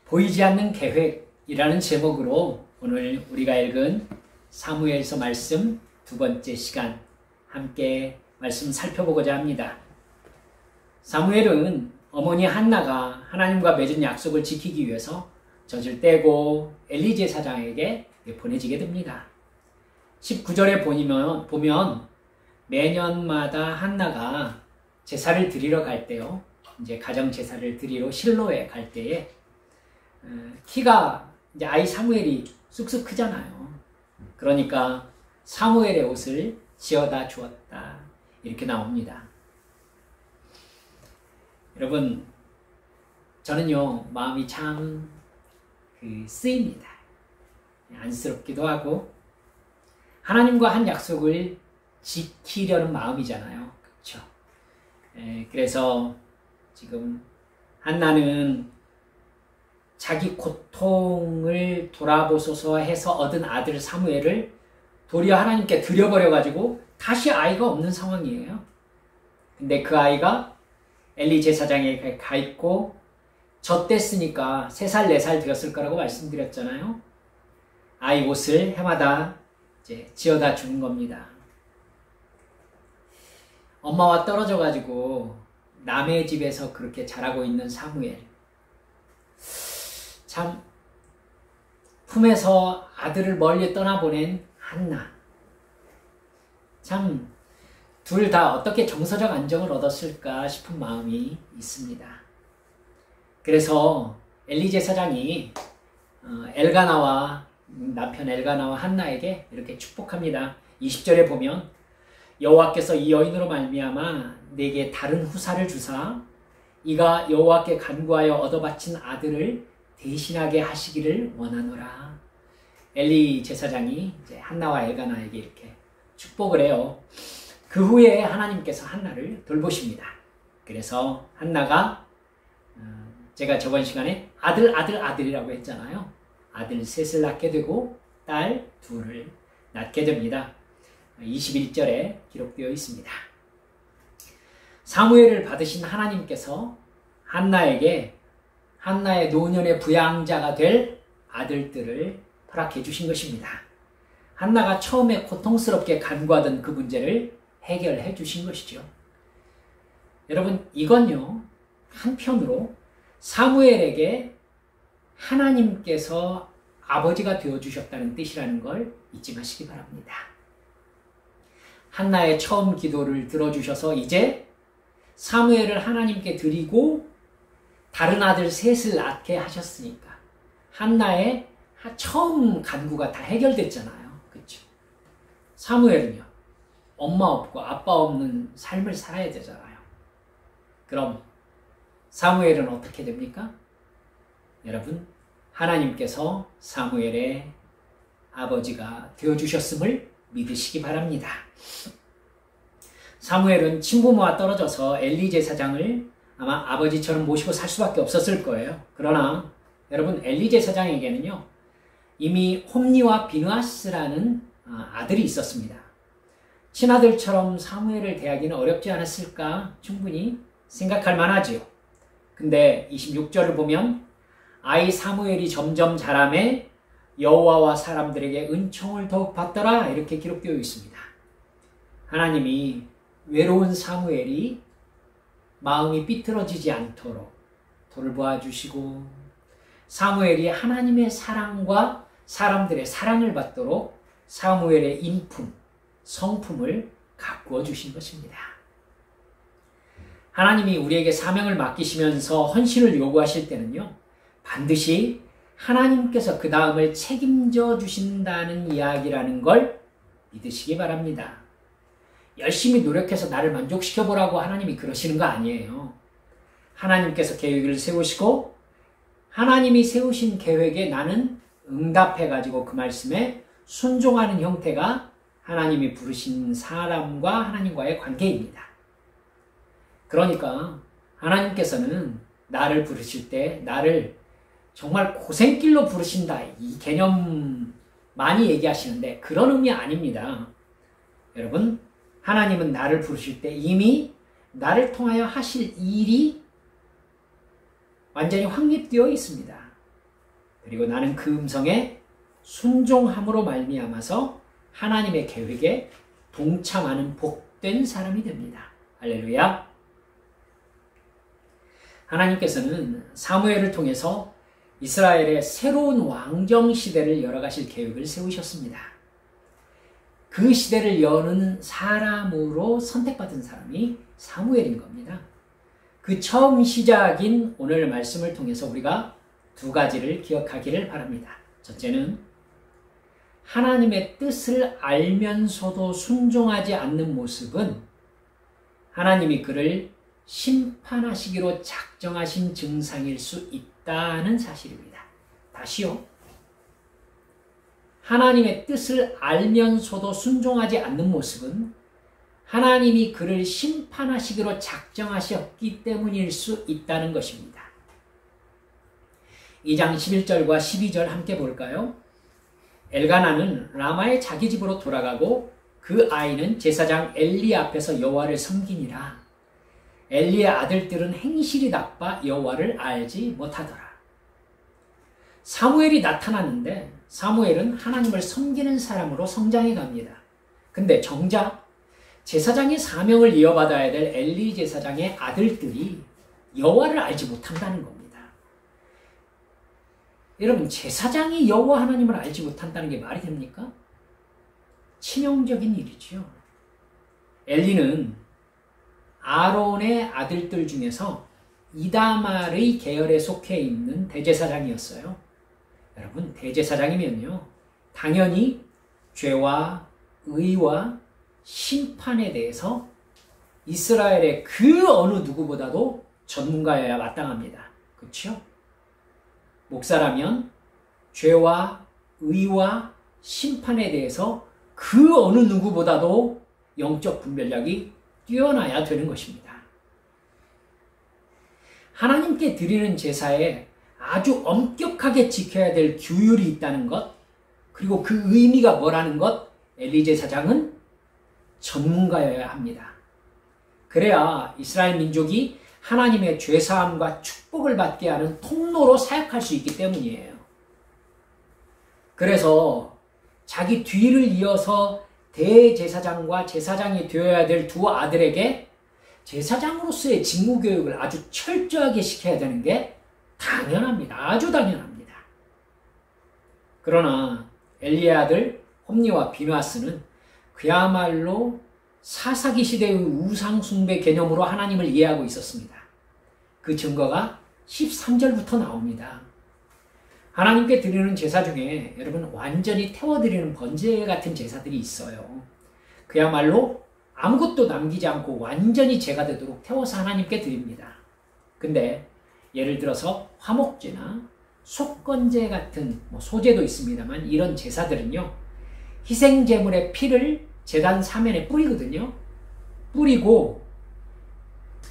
보이지 않는 계획이라는 제목으로 오늘 우리가 읽은 사무엘서 말씀 두 번째 시간 함께 말씀 살펴보고자 합니다. 사무엘은 어머니 한나가 하나님과 맺은 약속을 지키기 위해서 젖을 떼고 엘리 제사장에게 보내지게 됩니다. 19절에 보면 매년마다 한나가 제사를 드리러 갈 때요, 이제 가정 제사를 드리러 실로에 갈 때에 키가 이제 아이 사무엘이 쑥쑥 크잖아요. 그러니까 사무엘의 옷을 지어다 주었다 이렇게 나옵니다. 여러분, 저는요 마음이 참 쓰입니다. 안쓰럽기도 하고 하나님과 한 약속을 지키려는 마음이잖아요. 그렇죠? 그래서 지금 한나는 자기 고통을 돌아보소서 해서 얻은 아들 사무엘을 도리어 하나님께 드려버려가지고 다시 아이가 없는 상황이에요. 근데 그 아이가 엘리 제사장에게 가 있고 젖됐으니까 3살, 4살 되었을 거라고 말씀드렸잖아요. 아이 옷을 해마다 이제 지어다 주는 겁니다. 엄마와 떨어져가지고 남의 집에서 그렇게 자라고 있는 사무엘. 참 품에서 아들을 멀리 떠나보낸 한나. 참 둘 다 어떻게 정서적 안정을 얻었을까 싶은 마음이 있습니다. 그래서 엘리 제사장이 엘가나와 남편 엘가나와 한나에게 이렇게 축복합니다. 20절에 보면 여호와께서 이 여인으로 말미암아 내게 다른 후사를 주사 이가 여호와께 간구하여 얻어바친 아들을 대신하게 하시기를 원하노라. 엘리 제사장이 이제 한나와 엘가나에게 이렇게 축복을 해요. 그 후에 하나님께서 한나를 돌보십니다. 그래서 한나가 제가 저번 시간에 아들이라고 했잖아요. 아들 3을 낳게 되고 딸 2를 낳게 됩니다. 21절에 기록되어 있습니다. 사무엘을 받으신 하나님께서 한나에게 한나의 노년의 부양자가 될 아들들을 허락해 주신 것입니다. 한나가 처음에 고통스럽게 간구하던 그 문제를 해결해 주신 것이죠. 여러분, 이건요 한편으로 사무엘에게 하나님께서 아버지가 되어주셨다는 뜻이라는 걸 잊지 마시기 바랍니다. 한나의 처음 기도를 들어주셔서 이제 사무엘을 하나님께 드리고 다른 아들 3을 낳게 하셨으니까 한나의 처음 간구가 다 해결됐잖아요. 그렇죠? 사무엘은요 엄마 없고 아빠 없는 삶을 살아야 되잖아요. 그럼 사무엘은 어떻게 됩니까? 여러분, 하나님께서 사무엘의 아버지가 되어주셨음을 믿으시기 바랍니다. 사무엘은 친부모와 떨어져서 엘리 제사장을 아마 아버지처럼 모시고 살 수밖에 없었을 거예요. 그러나 여러분, 엘리 제사장에게는요 이미 홈니와 비느하스라는 아들이 있었습니다. 친아들처럼 사무엘을 대하기는 어렵지 않았을까 충분히 생각할 만하지요. 근데 26절을 보면 아이 사무엘이 점점 자라매 여호와와 사람들에게 은총을 더욱 받더라 이렇게 기록되어 있습니다. 하나님이 외로운 사무엘이 마음이 삐뚤어지지 않도록 돌보아 주시고 사무엘이 하나님의 사랑과 사람들의 사랑을 받도록 사무엘의 인품, 성품을 가꾸어 주신 것입니다. 하나님이 우리에게 사명을 맡기시면서 헌신을 요구하실 때는요 반드시 하나님께서 그 다음을 책임져 주신다는 이야기라는 걸 믿으시기 바랍니다. 열심히 노력해서 나를 만족시켜보라고 하나님이 그러시는 거 아니에요. 하나님께서 계획을 세우시고 하나님이 세우신 계획에 나는 응답해가지고 그 말씀에 순종하는 형태가 하나님이 부르신 사람과 하나님과의 관계입니다. 그러니까 하나님께서는 나를 부르실 때 나를 정말 고생길로 부르신다 이 개념 많이 얘기하시는데 그런 의미 아닙니다. 여러분, 하나님은 나를 부르실 때 이미 나를 통하여 하실 일이 완전히 확립되어 있습니다. 그리고 나는 그 음성에 순종함으로 말미암아서 하나님의 계획에 동참하는 복된 사람이 됩니다. 할렐루야. 하나님께서는 사무엘을 통해서 이스라엘의 새로운 왕정 시대를 열어가실 계획을 세우셨습니다. 그 시대를 여는 사람으로 선택받은 사람이 사무엘인 겁니다. 그 처음 시작인 오늘 말씀을 통해서 우리가 두 가지를 기억하기를 바랍니다. 첫째는 하나님의 뜻을 알면서도 순종하지 않는 모습은 하나님이 그를 심판하시기로 작정하신 증상일 수 있다는 사실입니다. 다시요. 하나님의 뜻을 알면서도 순종하지 않는 모습은 하나님이 그를 심판하시기로 작정하셨기 때문일 수 있다는 것입니다. 2장 11절과 12절 함께 볼까요? 엘가나는 라마의 자기 집으로 돌아가고 그 아이는 제사장 엘리 앞에서 여호와를 섬기니라. 엘리의 아들들은 행실이 나빠 여호와를 알지 못하더라. 사무엘이 나타났는데 사무엘은 하나님을 섬기는 사람으로 성장해 갑니다. 근데 정작 제사장의 사명을 이어받아야 될 엘리 제사장의 아들들이 여호와를 알지 못한다는 겁니다. 여러분, 제사장이 여호와 하나님을 알지 못한다는 게 말이 됩니까? 치명적인 일이죠. 엘리는 아론의 아들들 중에서 이다말의 계열에 속해 있는 대제사장이었어요. 여러분, 대제사장이면요, 당연히 죄와 의와 심판에 대해서 이스라엘의 그 어느 누구보다도 전문가여야 마땅합니다. 그렇죠? 목사라면 죄와 의와 심판에 대해서 그 어느 누구보다도 영적 분별력이 뛰어나야 되는 것입니다. 하나님께 드리는 제사에 아주 엄격하게 지켜야 될 규율이 있다는 것, 그리고 그 의미가 뭐라는 것, 엘리 제사장은 전문가여야 합니다. 그래야 이스라엘 민족이 하나님의 죄사함과 축복을 받게 하는 통로로 사역할 수 있기 때문이에요. 그래서 자기 뒤를 이어서 대제사장과 제사장이 되어야 될 두 아들에게 제사장으로서의 직무교육을 아주 철저하게 시켜야 되는 게 당연합니다. 아주 당연합니다. 그러나 엘리의 아들 홈니와 비누아스는 그야말로 사사기 시대의 우상 숭배 개념으로 하나님을 이해하고 있었습니다. 그 증거가 13절부터 나옵니다. 하나님께 드리는 제사 중에 여러분 완전히 태워드리는 번제 같은 제사들이 있어요. 그야말로 아무것도 남기지 않고 완전히 제가 되도록 태워서 하나님께 드립니다. 근데 예를 들어서 화목제나 속건제 같은 소제도 있습니다만 이런 제사들은요, 희생제물의 피를 제단 사면에 뿌리거든요. 뿌리고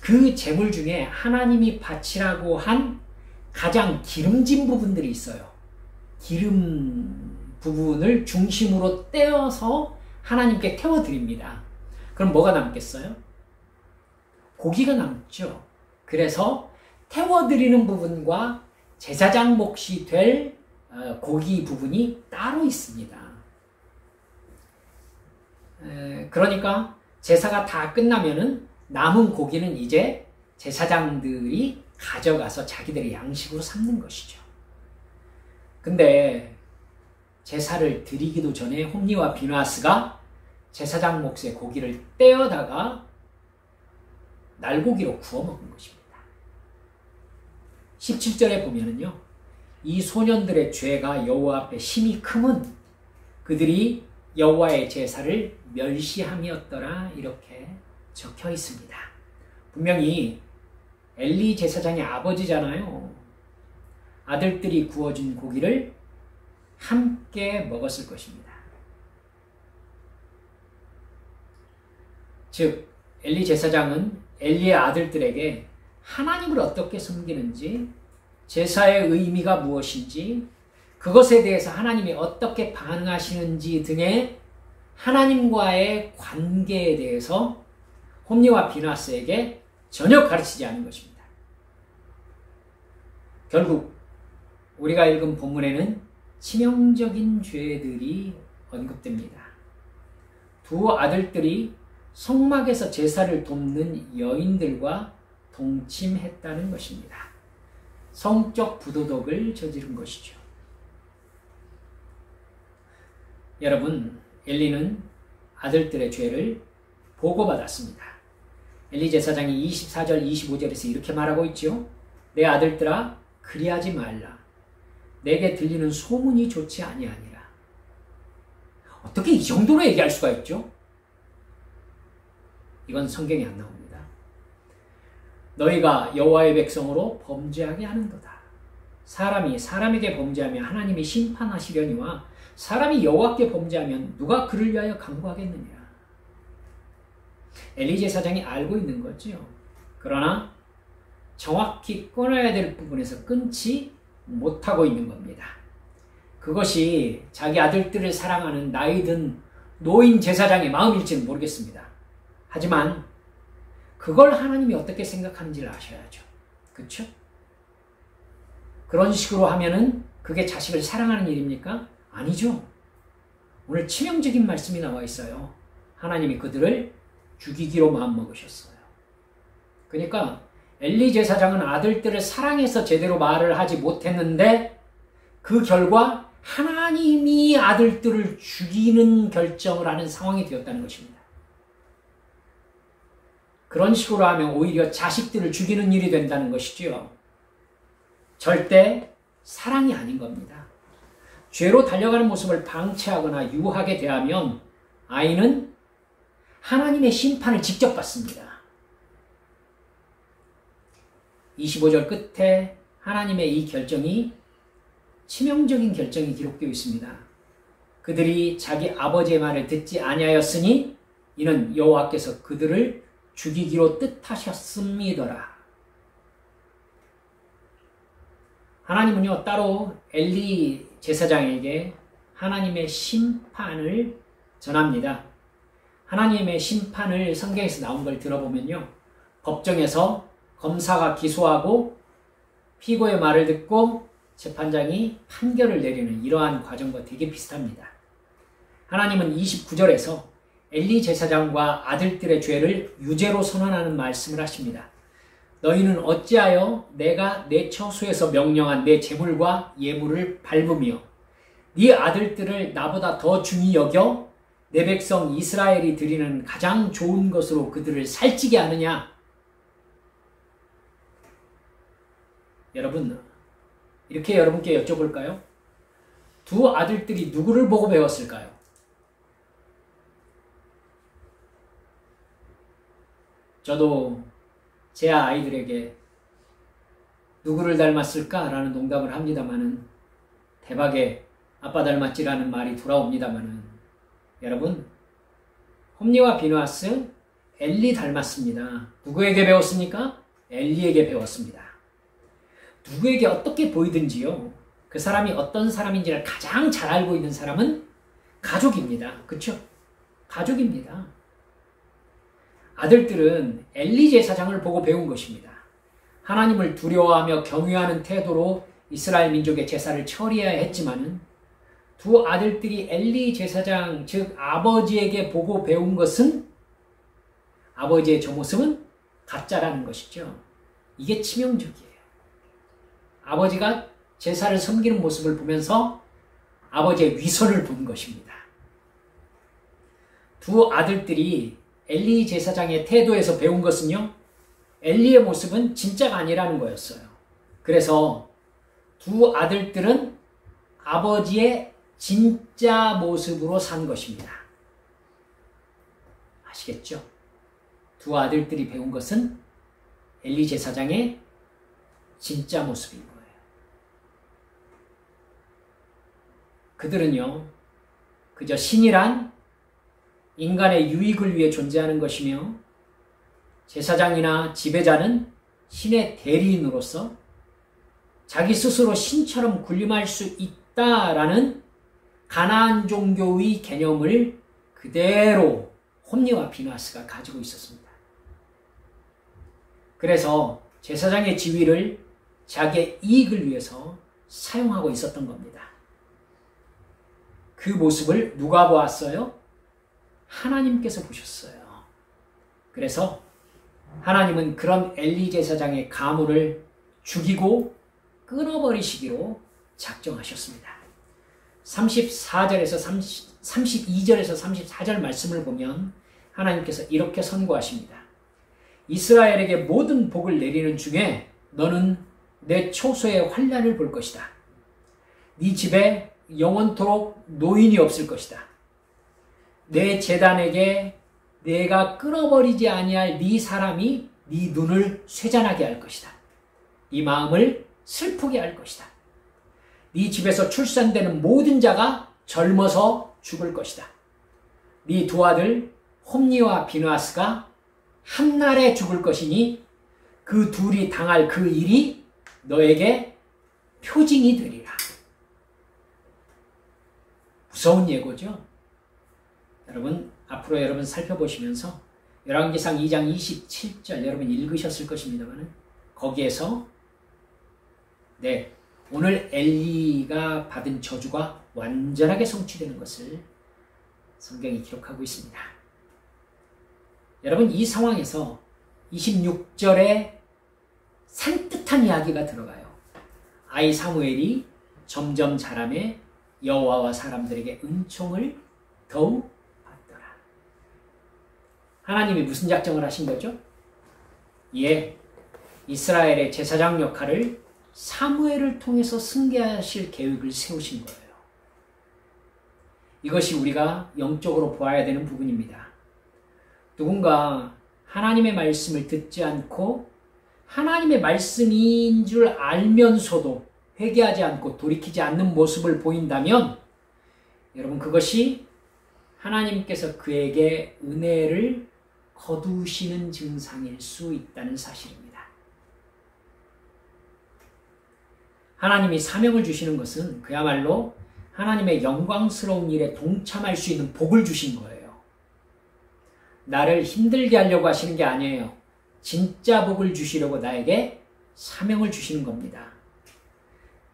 그 제물 중에 하나님이 바치라고 한 가장 기름진 부분들이 있어요. 기름 부분을 중심으로 떼어서 하나님께 태워드립니다. 그럼 뭐가 남겠어요? 고기가 남죠. 그래서 태워드리는 부분과 제사장 몫이 될 고기 부분이 따로 있습니다. 그러니까 제사가 다 끝나면은 남은 고기는 이제 제사장들이 가져가서 자기들의 양식으로 삼는 것이죠. 근데 제사를 드리기도 전에 홈니와 비누아스가 제사장 몫의 고기를 떼어다가 날고기로 구워 먹은 것입니다. 17절에 보면은요, 이 소년들의 죄가 여호와 앞에 심히 크면 그들이 여호와의 제사를 멸시함이었더라, 이렇게 적혀 있습니다. 분명히 엘리 제사장의 아버지잖아요. 아들들이 구워준 고기를 함께 먹었을 것입니다. 즉 엘리 제사장은 엘리의 아들들에게 하나님을 어떻게 섬기는지, 제사의 의미가 무엇인지, 그것에 대해서 하나님이 어떻게 반응하시는지 등의 하나님과의 관계에 대해서 홈니와 비누아스에게 전혀 가르치지 않은 것입니다. 결국 우리가 읽은 본문에는 치명적인 죄들이 언급됩니다. 두 아들들이 성막에서 제사를 돕는 여인들과 동침했다는 것입니다. 성적 부도덕을 저지른 것이죠. 여러분, 엘리는 아들들의 죄를 보고받았습니다. 엘리 제사장이 24절, 25절에서 이렇게 말하고 있죠. 내 아들들아, 그리하지 말라. 내게 들리는 소문이 좋지 아니하니라. 어떻게 이 정도로 얘기할 수가 있죠? 이건 성경에 안 나옵니다. 너희가 여호와의 백성으로 범죄하게 하는도다. 사람이 사람에게 범죄하면 하나님이 심판하시려니와 사람이 여호와께 범죄하면 누가 그를 위하여 강구하겠느냐. 엘리 제사장이 알고 있는 거죠. 그러나 정확히 끊어야 될 부분에서 끊지 못하고 있는 겁니다. 그것이 자기 아들들을 사랑하는 나이든 노인 제사장의 마음일지는 모르겠습니다. 하지만 그걸 하나님이 어떻게 생각하는지를 아셔야죠. 그렇죠? 그런 식으로 하면은 그게 자식을 사랑하는 일입니까? 아니죠. 오늘 치명적인 말씀이 나와 있어요. 하나님이 그들을 죽이기로 마음먹으셨어요. 그러니까 엘리 제사장은 아들들을 사랑해서 제대로 말을 하지 못했는데 그 결과 하나님이 아들들을 죽이는 결정을 하는 상황이 되었다는 것입니다. 그런 식으로 하면 오히려 자식들을 죽이는 일이 된다는 것이지요. 절대 사랑이 아닌 겁니다. 죄로 달려가는 모습을 방치하거나 유하게 대하면 아이는 하나님의 심판을 직접 받습니다. 25절 끝에 하나님의 이 결정이 치명적인 결정이 기록되어 있습니다. 그들이 자기 아버지의 말을 듣지 아니하였으니 이는 여호와께서 그들을 죽이기로 뜻하셨음이더라. 하나님은요, 따로 엘리 제사장에게 하나님의 심판을 전합니다. 하나님의 심판을 성경에서 나온 걸 들어보면요, 법정에서 검사가 기소하고 피고의 말을 듣고 재판장이 판결을 내리는 이러한 과정과 되게 비슷합니다. 하나님은 29절에서 엘리 제사장과 아들들의 죄를 유죄로 선언하는 말씀을 하십니다. 너희는 어찌하여 내가 내 처소에서 명령한 내 제물과 예물을 밟으며 네 아들들을 나보다 더 중히 여겨 내 백성 이스라엘이 드리는 가장 좋은 것으로 그들을 살찌게 하느냐? 여러분, 이렇게 여러분께 여쭤볼까요? 두 아들들이 누구를 보고 배웠을까요? 저도 제 아이들에게 누구를 닮았을까라는 농담을 합니다마는 대박에 아빠 닮았지라는 말이 돌아옵니다마는 여러분, 홈리와 비누아스 엘리 닮았습니다. 누구에게 배웠습니까? 엘리에게 배웠습니다. 누구에게 어떻게 보이든지요, 그 사람이 어떤 사람인지를 가장 잘 알고 있는 사람은 가족입니다. 그렇죠? 가족입니다. 아들들은 엘리 제사장을 보고 배운 것입니다. 하나님을 두려워하며 경외하는 태도로 이스라엘 민족의 제사를 처리해야 했지만은 두 아들들이 엘리 제사장, 즉 아버지에게 보고 배운 것은 아버지의 저 모습은 가짜라는 것이죠. 이게 치명적이에요. 아버지가 제사를 섬기는 모습을 보면서 아버지의 위선을 본 것입니다. 두 아들들이 엘리 제사장의 태도에서 배운 것은요, 엘리의 모습은 진짜가 아니라는 거였어요. 그래서 두 아들들은 아버지의 진짜 모습으로 산 것입니다. 아시겠죠? 두 아들들이 배운 것은 엘리 제사장의 진짜 모습인 거예요. 그들은요, 그저 신이란 인간의 유익을 위해 존재하는 것이며 제사장이나 지배자는 신의 대리인으로서 자기 스스로 신처럼 군림할 수 있다라는 가나안 종교의 개념을 그대로 홈리와 비누아스가 가지고 있었습니다. 그래서 제사장의 지위를 자기의 이익을 위해서 사용하고 있었던 겁니다. 그 모습을 누가 보았어요? 하나님께서 보셨어요. 그래서 하나님은 그런 엘리 제사장의 가문을 죽이고 끊어버리시기로 작정하셨습니다. 32절에서 34절 말씀을 보면 하나님께서 이렇게 선고하십니다. 이스라엘에게 모든 복을 내리는 중에 너는 내 초소의 환난을 볼 것이다. 네 집에 영원토록 노인이 없을 것이다. 내 제단에게 내가 끊어버리지 아니할 네 사람이 네 눈을 쇠잔하게 할 것이다. 네 마음을 슬프게 할 것이다. 네 집에서 출산되는 모든 자가 젊어서 죽을 것이다. 네 두 아들 홈니와 비느하스가 한날에 죽을 것이니 그 둘이 당할 그 일이 너에게 표징이 되리라. 무서운 예고죠. 여러분 앞으로 여러분 살펴보시면서 열왕기상 2장 27절 여러분 읽으셨을 것입니다만 거기에서 오늘 엘리가 받은 저주가 완전하게 성취되는 것을 성경이 기록하고 있습니다. 여러분 이 상황에서 26절에 산뜻한 이야기가 들어가요. 아이 사무엘이 점점 자라매 여호와와 사람들에게 은총을 더욱 받더라. 하나님이 무슨 작정을 하신 거죠? 이스라엘의 제사장 역할을 사무엘을 통해서 승계하실 계획을 세우신 거예요. 이것이 우리가 영적으로 보아야 되는 부분입니다. 누군가 하나님의 말씀을 듣지 않고 하나님의 말씀인 줄 알면서도 회개하지 않고 돌이키지 않는 모습을 보인다면 여러분 그것이 하나님께서 그에게 은혜를 거두시는 증상일 수 있다는 사실입니다. 하나님이 사명을 주시는 것은 그야말로 하나님의 영광스러운 일에 동참할 수 있는 복을 주신 거예요. 나를 힘들게 하려고 하시는 게 아니에요. 진짜 복을 주시려고 나에게 사명을 주시는 겁니다.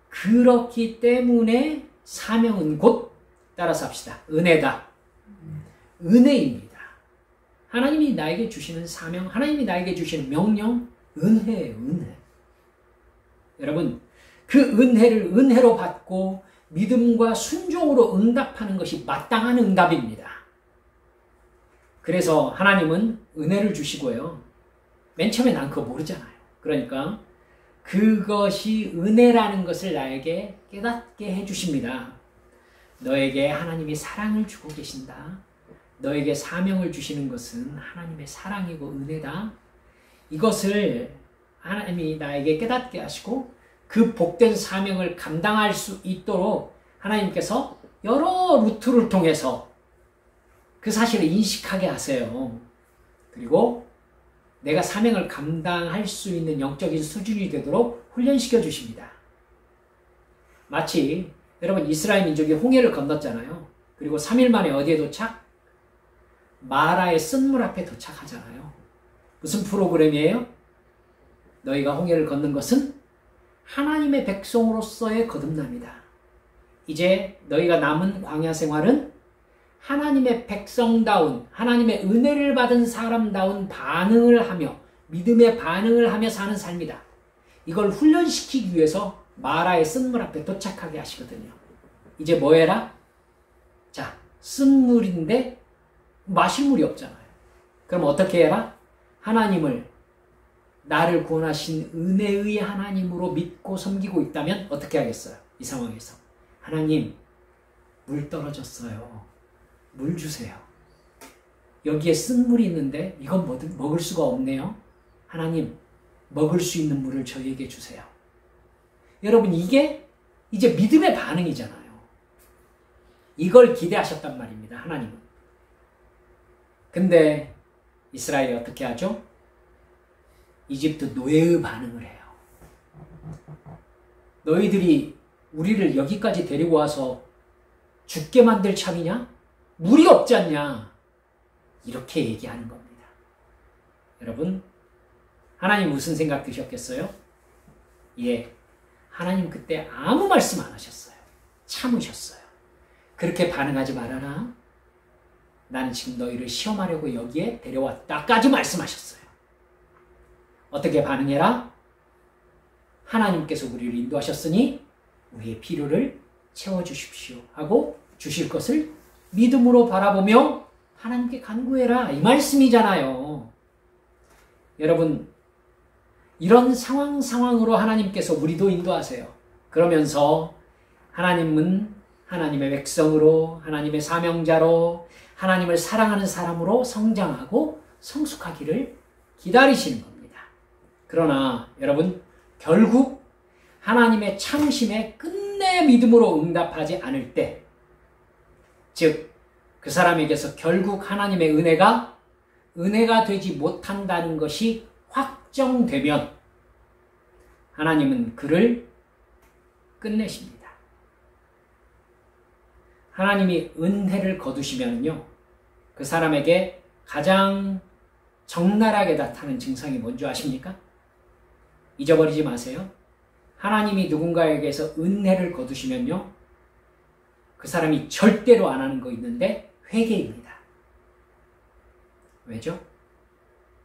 그렇기 때문에 사명은 곧 따라서 합시다. 은혜다. 은혜입니다. 하나님이 나에게 주시는 사명, 하나님이 나에게 주시는 명령, 은혜예요. 은혜. 여러분 그 은혜를 은혜로 받고 믿음과 순종으로 응답하는 것이 마땅한 응답입니다. 그래서 하나님은 은혜를 주시고요. 맨 처음에 난 그거 모르잖아요. 그러니까 그것이 은혜라는 것을 나에게 깨닫게 해주십니다. 너에게 하나님이 사랑을 주고 계신다. 너에게 사명을 주시는 것은 하나님의 사랑이고 은혜다. 이것을 하나님이 나에게 깨닫게 하시고 그 복된 사명을 감당할 수 있도록 하나님께서 여러 루트를 통해서 그 사실을 인식하게 하세요. 그리고 내가 사명을 감당할 수 있는 영적인 수준이 되도록 훈련시켜 주십니다. 마치 여러분 이스라엘 민족이 홍해를 건넜잖아요. 그리고 3일 만에 어디에 도착? 마라의 쓴물 앞에 도착하잖아요. 무슨 프로그램이에요? 너희가 홍해를 건넌 것은 하나님의 백성으로서의 거듭남이다. 이제 너희가 남은 광야 생활은 하나님의 백성다운, 하나님의 은혜를 받은 사람다운 반응을 하며 믿음의 반응을 하며 사는 삶이다. 이걸 훈련시키기 위해서 마라의 쓴물 앞에 도착하게 하시거든요. 이제 뭐 해라? 자, 쓴물인데 마실 물이 없잖아요. 그럼 어떻게 해라? 하나님을 나를 구원하신 은혜의 하나님으로 믿고 섬기고 있다면 어떻게 하겠어요? 이 상황에서 하나님 물 떨어졌어요. 물 주세요. 여기에 쓴 물이 있는데 이건 먹을 수가 없네요. 하나님 먹을 수 있는 물을 저희에게 주세요. 여러분 이게 이제 믿음의 반응이잖아요. 이걸 기대하셨단 말입니다. 하나님은. 근데 이스라엘이 어떻게 하죠? 이집트 노예의 반응을 해요. 너희들이 우리를 여기까지 데리고 와서 죽게 만들 참이냐? 물이 없지 않냐? 이렇게 얘기하는 겁니다. 여러분, 하나님 무슨 생각 드셨겠어요? 하나님 그때 아무 말씀 안 하셨어요. 참으셨어요. 그렇게 반응하지 말아라. 나는 지금 너희를 시험하려고 여기에 데려왔다까지 말씀하셨어요. 어떻게 반응해라? 하나님께서 우리를 인도하셨으니 우리의 필요를 채워주십시오 하고 주실 것을 믿음으로 바라보며 하나님께 간구해라. 이 말씀이잖아요. 여러분, 이런 상황으로 하나님께서 우리도 인도하세요. 그러면서 하나님은 하나님의 백성으로, 하나님의 사명자로, 하나님을 사랑하는 사람으로 성장하고 성숙하기를 기다리시는 겁니다. 그러나 여러분, 결국 하나님의 참으심에 끝내 믿음으로 응답하지 않을 때, 즉 그 사람에게서 결국 하나님의 은혜가 되지 못한다는 것이 확정되면 하나님은 그를 끝내십니다. 하나님이 은혜를 거두시면요, 그 사람에게 가장 적나라하게 나타나는 증상이 뭔지 아십니까? 잊어버리지 마세요. 하나님이 누군가에게서 은혜를 거두시면요, 그 사람이 절대로 안 하는 거 있는데 회개입니다. 왜죠?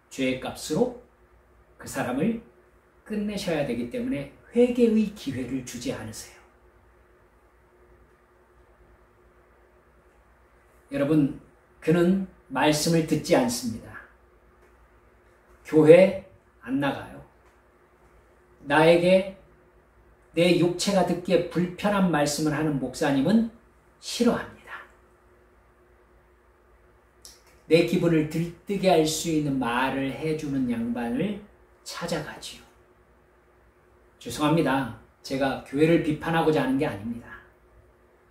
죄의 값으로 그 사람을 끝내셔야 되기 때문에 회개의 기회를 주지 않으세요. 여러분, 그는 말씀을 듣지 않습니다. 교회 안 나가요. 나에게 내 육체가 듣기에 불편한 말씀을 하는 목사님은 싫어합니다. 내 기분을 들뜨게 할 수 있는 말을 해주는 양반을 찾아가지요. 죄송합니다. 제가 교회를 비판하고자 하는 게 아닙니다.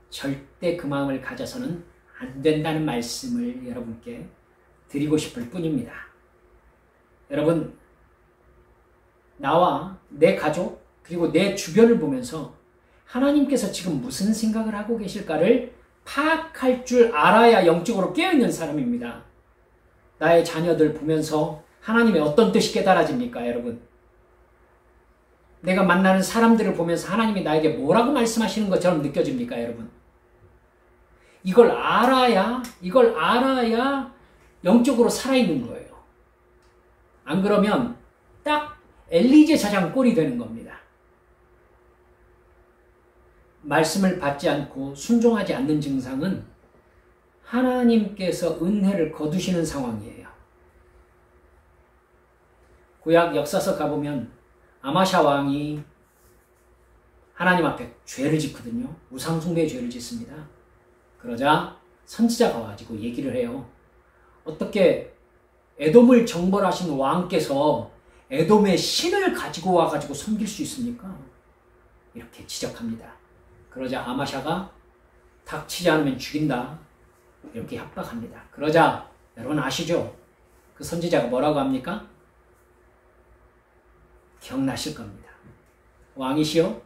절대 그 마음을 가져서는 안 된다는 말씀을 여러분께 드리고 싶을 뿐입니다. 여러분, 나와 내 가족 그리고 내 주변을 보면서 하나님께서 지금 무슨 생각을 하고 계실까를 파악할 줄 알아야 영적으로 깨어있는 사람입니다. 나의 자녀들 보면서 하나님의 어떤 뜻이 깨달아집니까, 여러분? 내가 만나는 사람들을 보면서 하나님이 나에게 뭐라고 말씀하시는 것처럼 느껴집니까, 여러분? 이걸 알아야 영적으로 살아있는 거예요. 안 그러면 딱 엘리제 사장 꼴이 되는 겁니다. 말씀을 받지 않고 순종하지 않는 증상은 하나님께서 은혜를 거두시는 상황이에요. 구약 역사서 가보면 아마샤 왕이 하나님 앞에 죄를 짓거든요. 우상숭배의 죄를 짓습니다. 그러자 선지자가 와가지고 얘기를 해요. 어떻게 에돔을 정벌하신 왕께서 에돔의 신을 가지고 와가지고 섬길 수 있습니까? 이렇게 지적합니다. 그러자 아마샤가 닥치지 않으면 죽인다. 이렇게 협박합니다. 그러자 여러분 아시죠? 그 선지자가 뭐라고 합니까? 기억나실 겁니다. 왕이시여,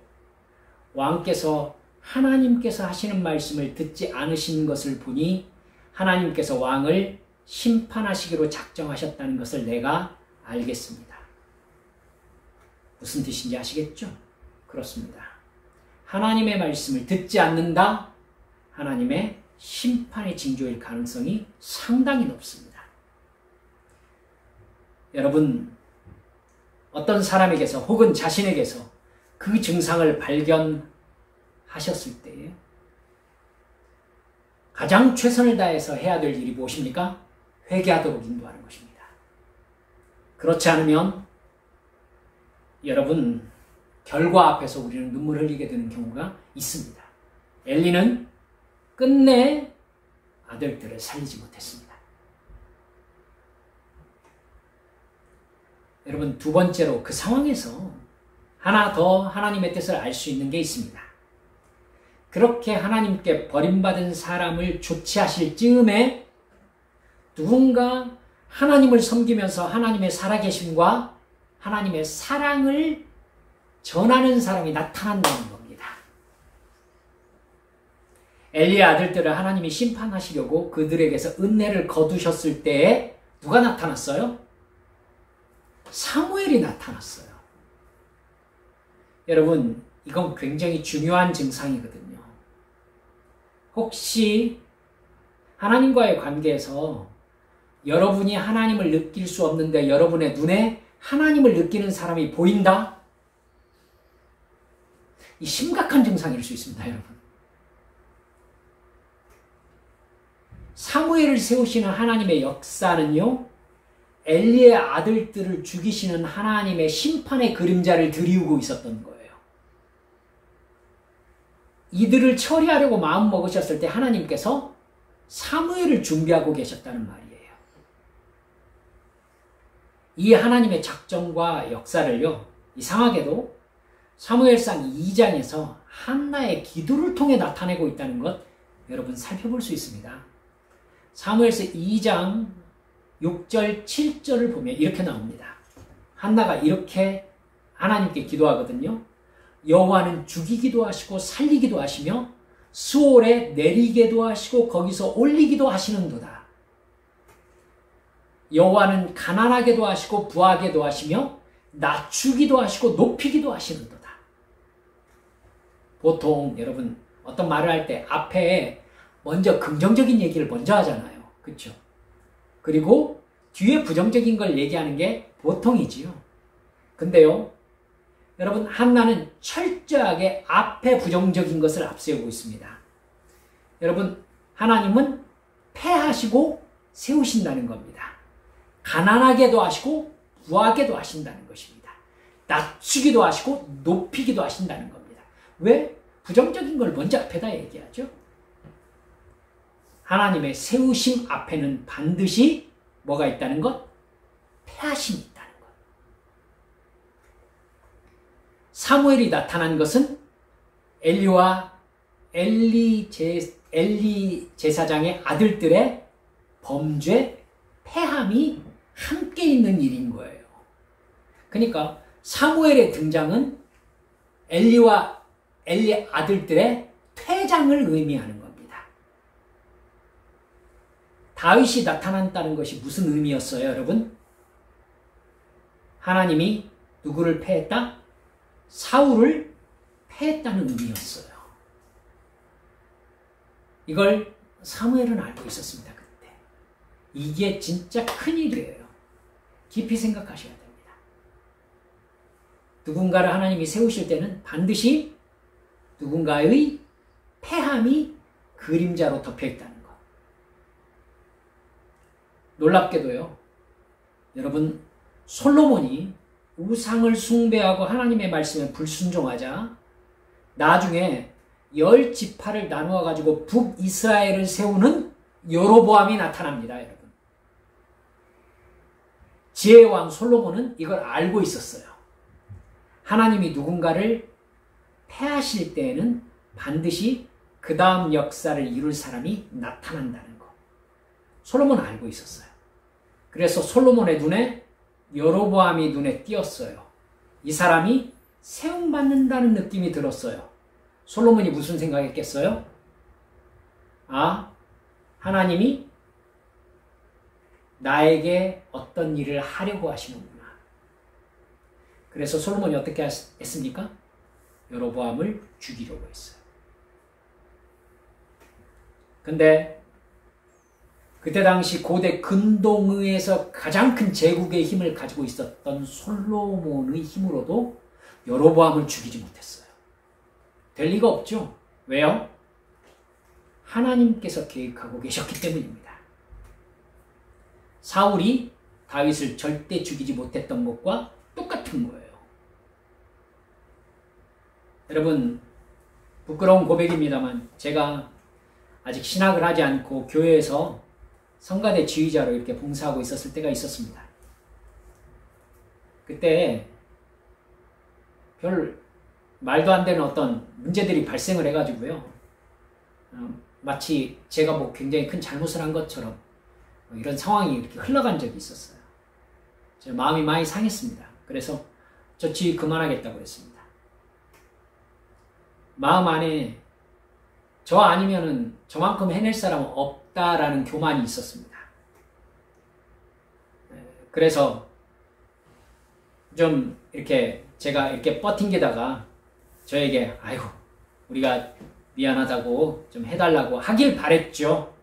왕께서 하나님께서 하시는 말씀을 듣지 않으신 것을 보니 하나님께서 왕을 심판하시기로 작정하셨다는 것을 내가 알겠습니다. 무슨 뜻인지 아시겠죠? 그렇습니다. 하나님의 말씀을 듣지 않는다? 하나님의 심판의 징조일 가능성이 상당히 높습니다. 여러분, 어떤 사람에게서 혹은 자신에게서 그 증상을 발견하셨을 때에 가장 최선을 다해서 해야 될 일이 무엇입니까? 회개하도록 인도하는 것입니다. 그렇지 않으면 여러분, 결과 앞에서 우리는 눈물을 흘리게 되는 경우가 있습니다. 엘리는 끝내 아들들을 살리지 못했습니다. 여러분, 두 번째로 그 상황에서 하나 더 하나님의 뜻을 알 수 있는 게 있습니다. 그렇게 하나님께 버림받은 사람을 조치하실 즈음에 누군가 하나님을 섬기면서 하나님의 살아계심과 하나님의 사랑을 전하는 사람이 나타난다는 겁니다. 엘리의 아들들을 하나님이 심판하시려고 그들에게서 은혜를 거두셨을 때에 누가 나타났어요? 사무엘이 나타났어요. 여러분, 이건 굉장히 중요한 증상이거든요. 혹시 하나님과의 관계에서 여러분이 하나님을 느낄 수 없는데 여러분의 눈에 하나님을 느끼는 사람이 보인다? 이 심각한 증상일 수 있습니다, 여러분. 사무엘을 세우시는 하나님의 역사는요, 엘리의 아들들을 죽이시는 하나님의 심판의 그림자를 드리우고 있었던 거예요. 이들을 처리하려고 마음먹으셨을 때 하나님께서 사무엘을 준비하고 계셨다는 말이에요. 이 하나님의 작정과 역사를요, 이상하게도 사무엘상 2장에서 한나의 기도를 통해 나타내고 있다는 것 여러분 살펴볼 수 있습니다. 사무엘서 2장 6절, 7절을 보면 이렇게 나옵니다. 한나가 이렇게 하나님께 기도하거든요. 여호와는 죽이기도 하시고 살리기도 하시며 수월에 내리게도 하시고 거기서 올리기도 하시는도다. 여호와는 가난하게도 하시고 부하게도 하시며 낮추기도 하시고 높이기도 하시는도다. 보통 여러분 어떤 말을 할 때 앞에 먼저 긍정적인 얘기를 먼저 하잖아요. 그렇죠? 그리고 뒤에 부정적인 걸 얘기하는 게 보통이지요. 근데요, 여러분 한나는 철저하게 앞에 부정적인 것을 앞세우고 있습니다. 여러분 하나님은 패하시고 세우신다는 겁니다. 가난하게도 하시고 부하게도 하신다는 것입니다. 낮추기도 하시고 높이기도 하신다는 겁니다. 왜? 부정적인 걸 먼저 앞에다 얘기하죠. 하나님의 세우심 앞에는 반드시 뭐가 있다는 것? 패하심이 있다는 것. 사무엘이 나타난 것은 엘리와 엘리 제사장의 아들들의 범죄, 패함이 함께 있는 일인 거예요. 그러니까 사무엘의 등장은 엘리와 엘리 아들들의 퇴장을 의미하는 겁니다. 다윗이 나타났다는 것이 무슨 의미였어요, 여러분? 하나님이 누구를 패했다? 사울을 패했다는 의미였어요. 이걸 사무엘은 알고 있었습니다, 그때. 이게 진짜 큰일이에요. 깊이 생각하셔야 됩니다. 누군가를 하나님이 세우실 때는 반드시 누군가의 패함이 그림자로 덮여있다는 것. 놀랍게도요, 여러분, 솔로몬이 우상을 숭배하고 하나님의 말씀에 불순종하자 나중에 10지파를 나누어 가지고 북이스라엘을 세우는 여로보암이 나타납니다, 여러분. 지혜의 왕 솔로몬은 이걸 알고 있었어요. 하나님이 누군가를 패하실 때에는 반드시 그 다음 역사를 이룰 사람이 나타난다는 거. 솔로몬은 알고 있었어요. 그래서 솔로몬의 눈에 여로보암이 눈에 띄었어요. 이 사람이 세움받는다는 느낌이 들었어요. 솔로몬이 무슨 생각했겠어요? 아, 하나님이 나에게 어떤 일을 하려고 하시는구나. 그래서 솔로몬이 어떻게 했습니까? 여로보암을 죽이려고 했어요. 근데 그때 당시 고대 근동의에서 가장 큰 제국의 힘을 가지고 있었던 솔로몬의 힘으로도 여로보암을 죽이지 못했어요. 될 리가 없죠. 왜요? 하나님께서 계획하고 계셨기 때문입니다. 사울이 다윗을 절대 죽이지 못했던 것과 똑같은 거예요. 여러분, 부끄러운 고백입니다만 제가 아직 신학을 하지 않고 교회에서 성가대 지휘자로 이렇게 봉사하고 있었을 때가 있었습니다. 그때 별 말도 안 되는 어떤 문제들이 발생을 해가지고요. 마치 제가 뭐 굉장히 큰 잘못을 한 것처럼 이런 상황이 이렇게 흘러간 적이 있었어요. 제 마음이 많이 상했습니다. 그래서 저 지휘 그만하겠다고 했습니다. 마음 안에 저 아니면은 저만큼 해낼 사람은 없다라는 교만이 있었습니다. 그래서 좀 이렇게 제가 이렇게 버틴게다가 저에게 아이고 우리가 미안하다고 좀 해달라고 하길 바랬죠.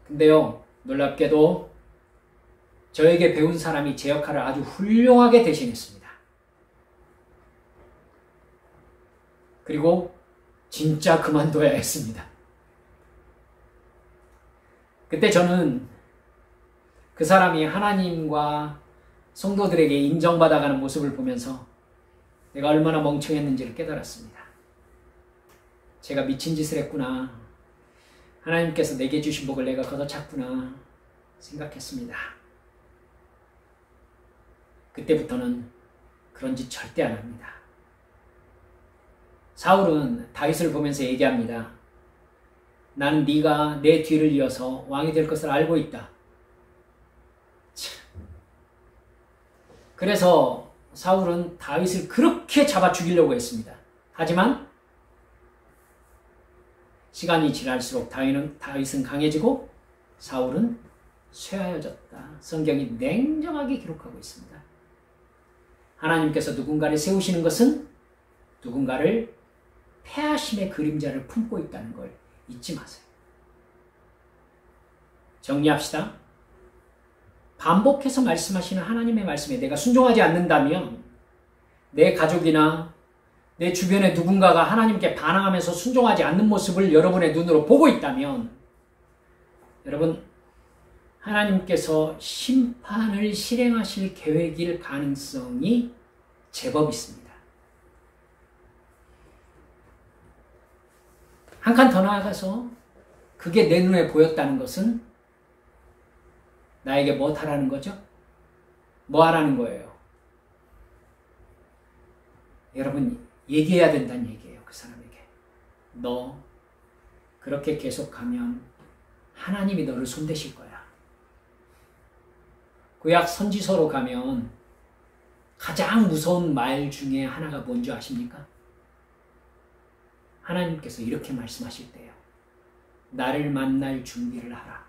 근데요 놀랍게도 저에게 배운 사람이 제 역할을 아주 훌륭하게 대신했습니다. 그리고 진짜 그만둬야 했습니다. 그때 저는 그 사람이 하나님과 성도들에게 인정받아가는 모습을 보면서 내가 얼마나 멍청했는지를 깨달았습니다. 제가 미친 짓을 했구나. 하나님께서 내게 주신 복을 내가 걷어찼구나 생각했습니다. 그때부터는 그런 짓 절대 안 합니다. 사울은 다윗을 보면서 얘기합니다. 나는 네가 내 뒤를 이어서 왕이 될 것을 알고 있다. 참. 그래서 사울은 다윗을 그렇게 잡아 죽이려고 했습니다. 하지만 시간이 지날수록 다윗은 강해지고 사울은 쇠하여졌다. 성경이 냉정하게 기록하고 있습니다. 하나님께서 누군가를 세우시는 것은 누군가를 패하심의 그림자를 품고 있다는 걸 잊지 마세요. 정리합시다. 반복해서 말씀하시는 하나님의 말씀에 내가 순종하지 않는다면 내 가족이나 내 주변의 누군가가 하나님께 반항하면서 순종하지 않는 모습을 여러분의 눈으로 보고 있다면 여러분 하나님께서 심판을 실행하실 계획일 가능성이 제법 있습니다. 한 칸 더 나아가서 그게 내 눈에 보였다는 것은 나에게 뭐 하라는 거죠? 뭐 하라는 거예요? 여러분 얘기해야 된다는 얘기예요. 그 사람에게. 너 그렇게 계속하면 하나님이 너를 손대실 거야. 구약 선지서로 가면 가장 무서운 말 중에 하나가 뭔지 아십니까? 하나님께서 이렇게 말씀하실 때요. 나를 만날 준비를 하라.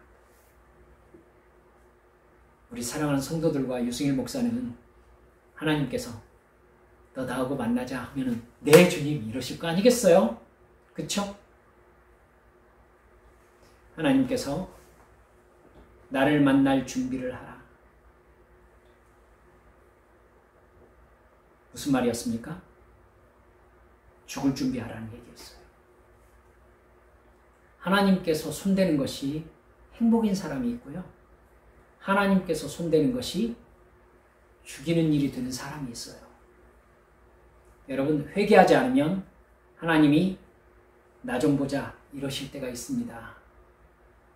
우리 사랑하는 성도들과 유승일 목사는 하나님께서 너 나하고 만나자 하면은 네 주님 이러실 거 아니겠어요? 그쵸? 하나님께서 나를 만날 준비를 하라. 무슨 말이었습니까? 죽을 준비하라는 얘기였어요. 하나님께서 손대는 것이 행복인 사람이 있고요. 하나님께서 손대는 것이 죽이는 일이 되는 사람이 있어요. 여러분 회개하지 않으면 하나님이 나 좀 보자 이러실 때가 있습니다.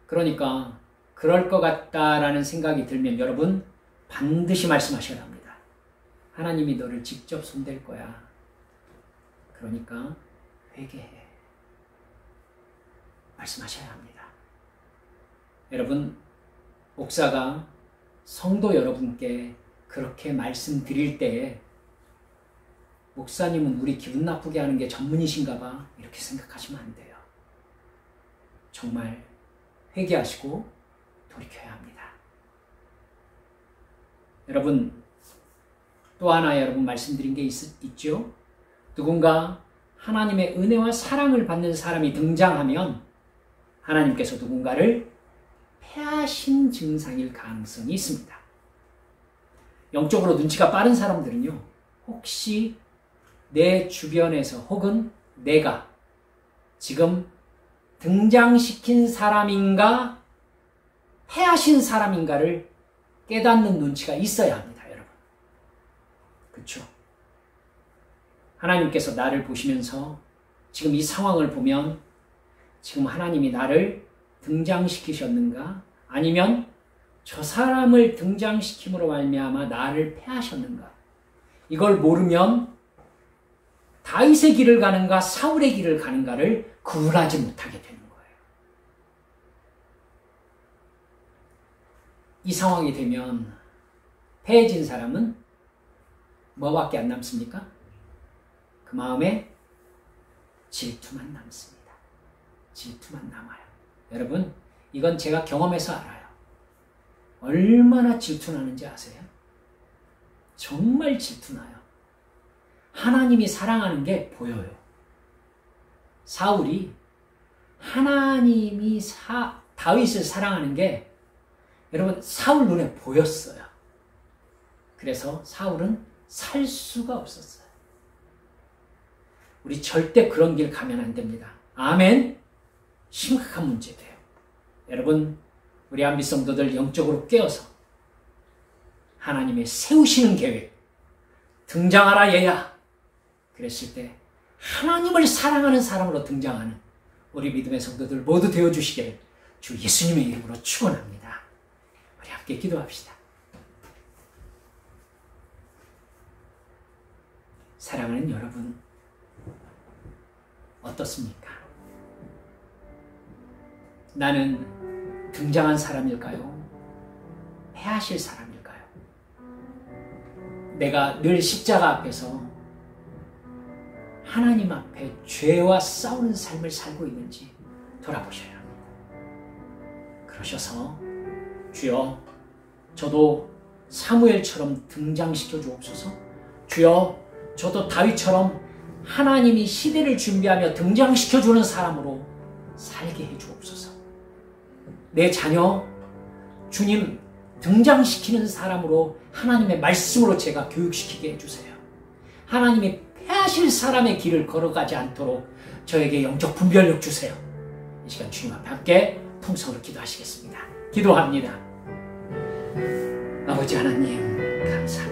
그러니까 그럴 것 같다라는 생각이 들면 여러분 반드시 말씀하셔야 합니다. 하나님이 너를 직접 손댈 거야. 그러니까 회개해. 말씀하셔야 합니다. 여러분 목사가 성도 여러분께 그렇게 말씀드릴 때에 목사님은 우리 기분 나쁘게 하는 게 전문이신가 봐 이렇게 생각하시면 안 돼요. 정말 회개하시고 돌이켜야 합니다. 여러분 또 하나 여러분 말씀드린 게 있죠? 누군가 하나님의 은혜와 사랑을 받는 사람이 등장하면 하나님께서 누군가를 패하신 증상일 가능성이 있습니다. 영적으로 눈치가 빠른 사람들은요. 혹시 내 주변에서 혹은 내가 지금 등장시킨 사람인가 패하신 사람인가를 깨닫는 눈치가 있어야 합니다. 여러분. 그렇죠? 하나님께서 나를 보시면서 지금 이 상황을 보면 지금 하나님이 나를 등장시키셨는가? 아니면 저 사람을 등장시킴으로 말미암아 나를 패하셨는가? 이걸 모르면 다윗의 길을 가는가 사울의 길을 가는가를 구분하지 못하게 되는 거예요. 이 상황이 되면 패해진 사람은 뭐밖에 안 남습니까? 그 마음에 질투만 남습니다. 질투만 남아요. 여러분 이건 제가 경험해서 알아요. 얼마나 질투나는지 아세요? 정말 질투나요. 하나님이 사랑하는 게 보여요. 사울이 하나님이 다윗을 사랑하는 게 여러분 사울 눈에 보였어요. 그래서 사울은 살 수가 없었어요. 우리 절대 그런 길 가면 안 됩니다. 아멘. 심각한 문제돼요. 여러분, 우리 한빛 성도들 영적으로 깨어서 하나님의 세우시는 계획, 등장하라 얘야. 그랬을 때 하나님을 사랑하는 사람으로 등장하는 우리 믿음의 성도들 모두 되어주시기를 주 예수님의 이름으로 축원합니다. 우리 함께 기도합시다. 사랑하는 여러분, 어떻습니까? 나는 등장한 사람일까요? 패하실 사람일까요? 내가 늘 십자가 앞에서 하나님 앞에 죄와 싸우는 삶을 살고 있는지 돌아보셔야 합니다. 그러셔서 주여, 저도 사무엘처럼 등장시켜 주옵소서. 주여, 저도 다윗처럼 하나님이 시대를 준비하며 등장시켜 주는 사람으로 살게 해 주옵소서. 내 자녀, 주님 등장시키는 사람으로 하나님의 말씀으로 제가 교육시키게 해주세요. 하나님이 패하실 사람의 길을 걸어가지 않도록 저에게 영적 분별력 주세요. 이 시간 주님 앞에 함께 통성으로 기도하시겠습니다. 기도합니다. 아버지 하나님, 감사합니다.